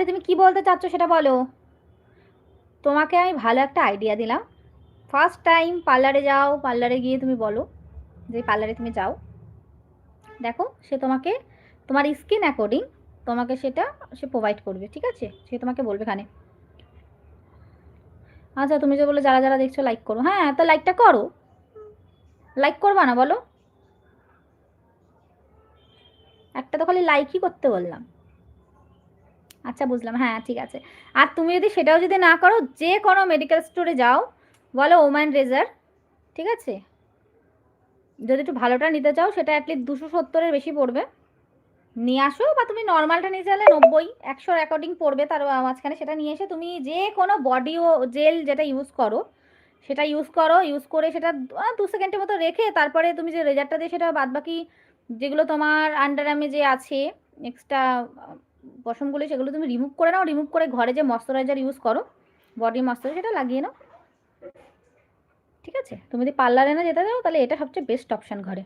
তুমি কি বলতে চাচ্ছ সেটা বলো। তোমাকে আমি ভালো একটা আইডিয়া দিলাম। ফার্স্ট টাইম পার্লারে যাও, পার্লারে গিয়ে তুমি বলো যে পার্লারে তুমি যাও, দেখো সে তোমাকে তোমার স্কিন অ্যাকর্ডিং তোমাকে সেটা সে প্রোভাইড করবে, ঠিক আছে? সে তোমাকে বলবে এখানে। আচ্ছা তুমি যে বলে যারা যারা দেখছো লাইক করো, হ্যাঁ তো লাইকটা করো। লাইক করবা না বলো? একটা তো খালি লাইকই করতে বললাম। আচ্ছা বুঝলাম, হ্যাঁ ঠিক আছে। আর তুমি যদি সেটাও যদি না করো, যে কোনো মেডিকেল স্টোরে যাও, বলো ওম্যান রেজার, ঠিক আছে? যদি একটু ভালোটা নিতে চাও সেটা অ্যাটলিস্ট 270-এর বেশি পড়বে, নিয়ে আসো। বা তুমি নর্মালটা নিয়ে চাইলে 90-100 অ্যাকর্ডিং পড়বে তার মাঝখানে, সেটা নিয়ে এসে তুমি যে কোনো বডি ও জেল যেটা ইউজ করো সেটা ইউজ করো। ইউজ করে সেটা 2 সেকেন্ডের মতো রেখে তারপরে তুমি যে রেজারটা দিয়ে সেটা বাদবাকি যেগুলো তোমার আন্ডারআর্মে যে আছে এক্সট্রা পশমগুলো সেগুলো তুমি রিমুভ করে নাও। রিমুভ করে ঘরে যে ময়শ্চারাইজার ইউজ করো, বডি ময়শ্চারাইজার, সেটা লাগিয়ে নাও, ঠিক আছে? তুমি যদি পার্লারে না যেতে চাও তাহলে এটা সবচেয়ে বেস্ট অপশান ঘরে।